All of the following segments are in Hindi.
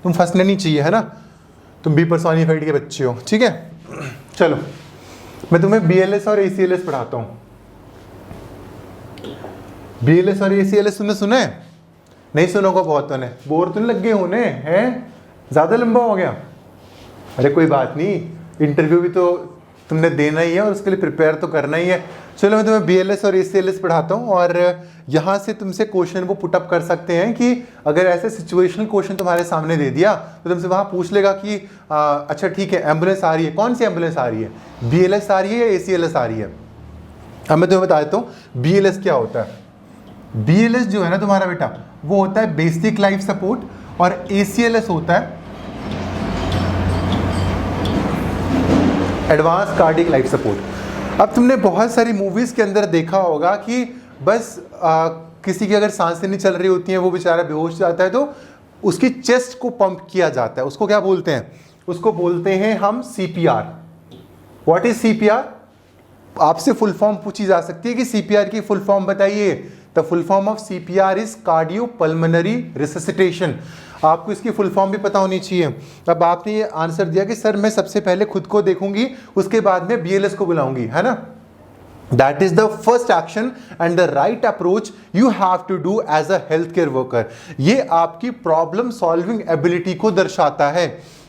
तुम फंसने नहीं चाहिए, है ना, तुम बी पर्सोनिफाइड के बच्चे हो, ठीक है। चलो मैं तुम्हें BLS और ACLS पढ़ाता हूँ। BLS और ACLS तुमने सुना है? नहीं सुना होगा बहुतों ने, बोर तो नहीं लग गए होने हैं, ज़्यादा लंबा हो गया। अरे कोई बात नहीं, इंटरव्यू भी तो तुमने देना ही है और उसके लिए प्रिपेयर तो करना ही है। चलो मैं तुम्हें BLS और ACLS पढ़ाता हूँ और यहाँ से तुमसे क्वेश्चन वो पुटअप कर सकते हैं कि अगर ऐसे सिचुएशनल क्वेश्चन तुम्हारे सामने दे दिया तो तुमसे वहाँ पूछ लेगा कि अच्छा ठीक है, एम्बुलेंस आ रही है, कौन सी एम्बुलेंस आ रही है, BLS आ रही है या ACLS आ रही है। अब मैं तुम्हें बता देता हूँ BLS क्या होता है। BLS जो है ना तुम्हारा बेटा, वो होता है बेसिक लाइफ सपोर्ट और ACLS होता है एडवांस कार्डियक लाइफ सपोर्ट। अब तुमने बहुत सारी मूवीज़ के अंदर देखा होगा कि बस किसी की अगर सांसें नहीं चल रही होती हैं, वो बेचारा बेहोश जाता है तो उसकी चेस्ट को पंप किया जाता है, उसको क्या बोलते हैं, उसको बोलते हैं हम CPR। What is CPR? आपसे फुल फॉर्म पूछी जा सकती है कि CPR की फुल फॉर्म बताइए। The full form of CPR is cardiopulmonary resuscitation. आपको इसकी फुल फॉर्म भी पता होनी चाहिए। अब आपने ये आंसर दिया कि सर मैं सबसे पहले खुद को देखूंगी, उसके बाद में BLS को बुलाऊंगी, है ना। That is the first action and the right approach you have to do as a healthcare worker। ये आपकी प्रॉब्लम सॉल्विंग एबिलिटी को दर्शाता है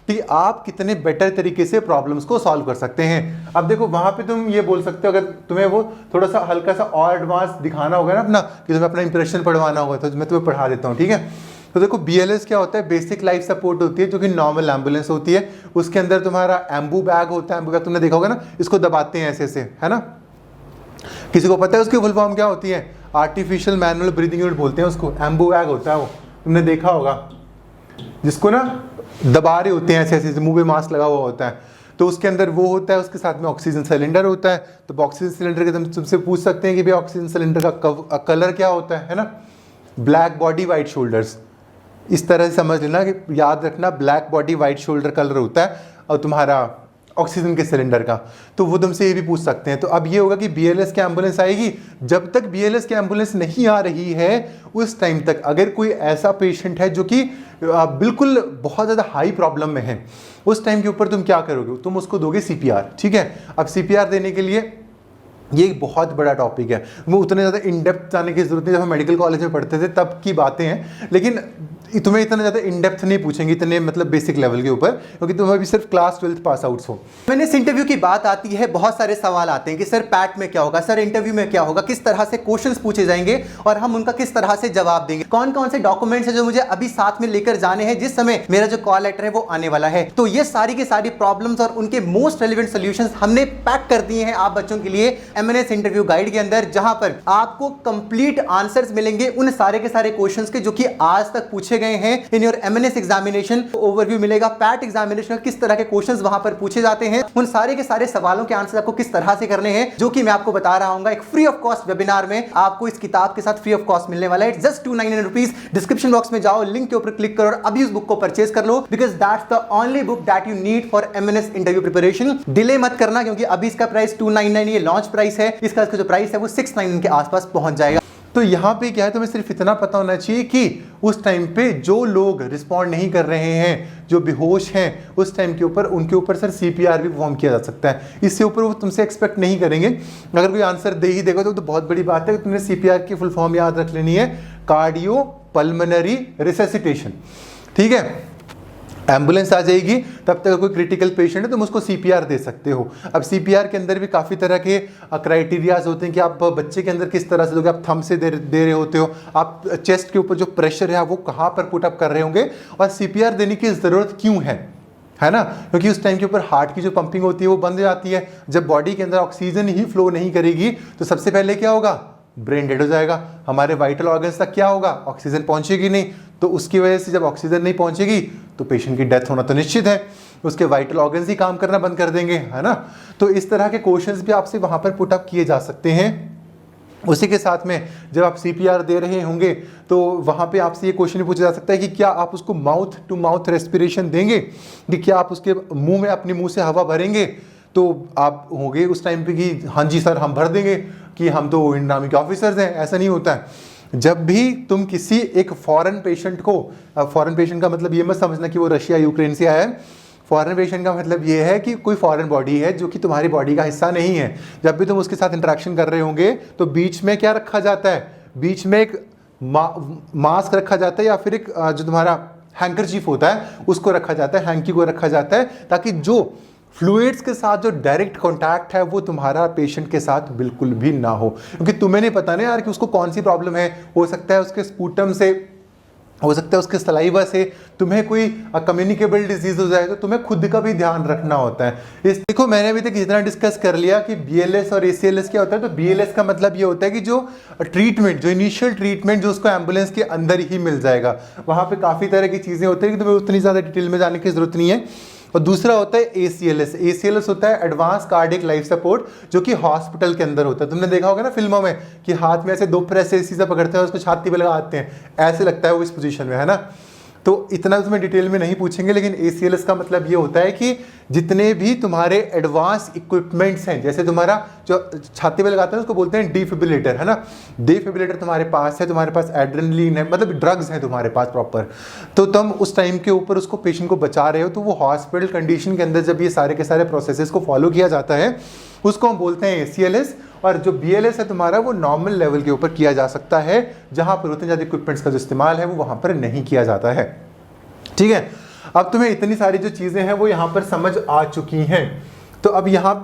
कि आप कितने बेटर तरीके से प्रॉब्लम्स को सॉल्व कर सकते हैं। अब देखो वहां पे तुम ये बोल सकते हो, अगर तुम्हें वो थोड़ा सा हल्का सा और एडवांस दिखाना होगा ना अपना, कि तुम्हें अपना इंप्रेशन पढ़वाना होगा, तो मैं तुम्हें पढ़ा देता हूँ, ठीक है। तो देखो BLS क्या होता है, बेसिक लाइफ सपोर्ट होती है जो कि नॉर्मल एम्बुलेंस होती है। उसके अंदर तुम्हारा एम्बू बैग होता है, एम्बू बैग तुमने देखा होगा ना, इसको दबाते हैं ऐसे ऐसे, है ना। किसी को पता है उसकी फुल फॉर्म क्या होती है? आर्टिफिशियल मैनुअल ब्रीदिंग यूनिट बोलते हैं उसको, एम्बू बैग होता है वो, तुमने देखा होगा, जिसको ना दबा रहे होते हैं ऐसे ऐसे, मुंह पे मास्क लगा हुआ होता है, तो उसके अंदर वो होता है, उसके साथ में ऑक्सीजन सिलेंडर होता है। तो ऑक्सीजन सिलेंडर के तुमसे पूछ सकते हैं कि भाई ऑक्सीजन सिलेंडर का कलर क्या होता है ना, ब्लैक बॉडी वाइट शोल्डर्स। इस तरह से समझ लेना कि याद रखना, black body white shoulder colour होता है और तुम्हारा ऑक्सीजन के सिलेंडर का, तो वो तुमसे ये भी पूछ सकते हैं। तो अब ये होगा कि BLS की एम्बुलेंस आएगी, जब तक BLS की एम्बुलेंस नहीं आ रही है उस टाइम तक अगर कोई ऐसा पेशेंट है जो कि बिल्कुल बहुत ज़्यादा हाई प्रॉब्लम में है, उस टाइम के ऊपर तुम क्या करोगे, तुम उसको दोगे CPR, ठीक है। अब CPR देने के लिए ये एक बहुत बड़ा टॉपिक है, वो उतने ज़्यादा इन डेप्थ जाने की जरूरत नहीं, जब हम मेडिकल कॉलेज में पढ़ते थे तब की बातें हैं, लेकिन तुम्हें इतना ज़्यादा इन डेप्थ नहीं पूछेंगे, इतने मतलब बेसिक लेवल के ऊपर, क्योंकि तुम अभी सिर्फ क्लास 12th पास आउट्स हो। मैंने इस इंटरव्यू की बात आती है, बहुत सारे सवाल आते हैं कि सर पैट में क्या होगा, सर इंटरव्यू में क्या होगा, किस तरह से क्वेश्चंस पूछे जाएंगे और हम उनका किस तरह से जवाब देंगे, कौन कौन से डॉक्यूमेंट्स हैं जो मुझे अभी साथ में लेकर जाने हैं जिस समय मेरा जो कॉल लेटर है वो आने वाला है। तो ये सारी की सारी प्रॉब्लम्स और उनके मोस्ट रेलिवेंट सॉल्यूशंस हमने पैक कर दिए हैं आप बच्चों के लिए MNS इंटरव्यू गाइड के अंदर, जहां पर आपको कंप्लीट आंसर्स मिलेंगे उन सारे के सारे क्वेश्चंस के जो कि आज तक पूछे गए हैं in your MNS examination. Overview मिलेगा पैट एग्जामिनेशन, किस तरह के क्वेश्चंस वहां पर पूछे जाते हैं, उन सारे के सारे सवालों के आंसर आपको किस तरह से करने हैं, जो कि मैं आपको बता रहा हूं एक फ्री ऑफ कॉस्ट वेबिनार में। आपको इस किताब के साथ फ्री ऑफ कॉस्ट मिलने वाला है, जस्ट 299 रुपीज। डिस्क्रिप्शन बॉक्स में जाओ, लिंक के ऊपर क्लिक करो और अभी उस बुक को परचेज कर लो, because that's the only book that you need for MNS interview preparation. Delay मत करना, क्योंकि अभी इसका प्राइस 299 ये लॉन्च प्राइस है, इसका जो प्राइस है वो 699 के आसपास पहुंच जाएगा। तो यहाँ पे क्या है, तुम्हें सिर्फ इतना पता होना चाहिए कि उस टाइम पे जो लोग रिस्पॉन्ड नहीं कर रहे हैं, जो बेहोश हैं, उस टाइम के ऊपर उनके ऊपर सर CPR भी परफॉर्म किया जा सकता है। इससे ऊपर वो तुमसे एक्सपेक्ट नहीं करेंगे। अगर कोई आंसर दे ही देगा तो बहुत बड़ी बात है। तुमने CPR की फुल फॉर्म याद रख लेनी है, कार्डियो पल्मोनरी रिससिटेशन, ठीक है। एम्बुलेंस आ जाएगी, तब तक कोई क्रिटिकल पेशेंट है तुम उसको CPR दे सकते हो। अब CPR के अंदर भी काफ़ी तरह के क्राइटेरियाज होते हैं कि आप बच्चे के अंदर किस तरह से दोगे, आप थंब से दे रहे होते हो, आप चेस्ट के ऊपर जो प्रेशर है वो कहाँ पर पुट अप कर रहे होंगे, और CPR देने की ज़रूरत क्यों है ना, क्योंकि उस टाइम के ऊपर हार्ट की जो पंपिंग होती है वो बंद हो जाती है। जब बॉडी के अंदर ऑक्सीजन ही फ्लो नहीं करेगी तो सबसे पहले क्या होगा, ब्रेन डेड हो जाएगा। हमारे वाइटल ऑर्गन्स तक क्या होगा, ऑक्सीजन पहुंचेगी नहीं, तो उसकी वजह से जब ऑक्सीजन नहीं पहुंचेगी तो पेशेंट की डेथ होना तो निश्चित है, उसके वाइटल ऑर्गन्स ही काम करना बंद कर देंगे, है ना। तो इस तरह के क्वेश्चंस भी आपसे वहां पर पुट अप किए जा सकते हैं। उसी के साथ में जब आप CPR दे रहे होंगे तो वहाँ पे आपसे ये क्वेश्चन पूछा जा सकता है कि क्या आप उसको माउथ टू माउथ रेस्पिरेशन देंगे, कि क्या आप उसके मुंह में अपने मुंह से हवा भरेंगे। तो आप होंगे उस टाइम पे कि हाँ जी सर हम भर देंगे, कि हम तो नामी के ऑफिसर्स हैं, ऐसा नहीं होता है। जब भी तुम किसी एक फॉरेन पेशेंट को, फॉरेन पेशेंट का मतलब ये मत समझना कि वो रशिया यूक्रेन से आया है, फॉरेन पेशेंट का मतलब ये है कि कोई फॉरेन बॉडी है जो कि तुम्हारी बॉडी का हिस्सा नहीं है। जब भी तुम उसके साथ इंटरेक्शन कर रहे होंगे तो बीच में क्या रखा जाता है, बीच में एक मास्क रखा जाता है या फिर एक जो तुम्हारा हैंकरचीफ होता है उसको रखा जाता है, हैंकी को रखा जाता है, ताकि जो फ्लूइड्स के साथ जो डायरेक्ट कांटेक्ट है वो तुम्हारा पेशेंट के साथ बिल्कुल भी ना हो, क्योंकि तुम्हें नहीं पता ना यार कि उसको कौन सी प्रॉब्लम है। हो सकता है उसके स्पूटम से, हो सकता है उसके सलाइवा से तुम्हें कोई कम्युनिकेबल डिजीज हो जाए, तो तुम्हें खुद का भी ध्यान रखना होता है। इस देखो मैंने अभी तक जितना डिस्कस कर लिया कि BLS और ACLS क्या होता है, तो BLS का मतलब ये होता है कि जो ट्रीटमेंट, जो इनिशियल ट्रीटमेंट जो उसको एम्बुलेंस के अंदर ही मिल जाएगा, वहाँ पे काफ़ी तरह की चीज़ें होती है कि तुम्हें उतनी ज़्यादा डिटेल में जाने की जरूरत नहीं है। और दूसरा होता है ACLS। ACLS होता है एडवांस कार्डियक लाइफ सपोर्ट, जो कि हॉस्पिटल के अंदर होता है। तुमने देखा होगा ना फिल्मों में कि हाथ में ऐसे दो प्रेस सीधा पकड़ते हैं, उसको छाती पे लगाते हैं, ऐसे लगता है वो इस पोजीशन में है ना। तो इतना तुम्हें डिटेल में नहीं पूछेंगे, लेकिन ACLS का मतलब ये होता है कि जितने भी तुम्हारे एडवांस इक्विपमेंट्स हैं, जैसे तुम्हारा जो छाती पे लगाते हैं उसको बोलते हैं डिफिब्रिलेटर, है ना। डिफिब्रिलेटर तुम्हारे पास है, तुम्हारे पास एड्रेनलिन है, मतलब ड्रग्स हैं तुम्हारे पास प्रॉपर, तो तुम उस टाइम के ऊपर उसको पेशेंट को बचा रहे हो, तो वो हॉस्पिटल कंडीशन के अंदर जब ये सारे के सारे प्रोसेसेस को फॉलो किया जाता है उसको हम बोलते हैं ACLS। और जो BLS है तुम्हारा वो नॉर्मल लेवल के ऊपर किया जा सकता है, जहां पर उतने ज़्यादा इक्विपमेंट्स का जो इस्तेमाल है वो वहां पर नहीं किया जाता है। ठीक है, अब तुम्हें इतनी सारी जो चीज़ें हैं वो यहाँ पर समझ आ चुकी हैं। तो अब यहाँ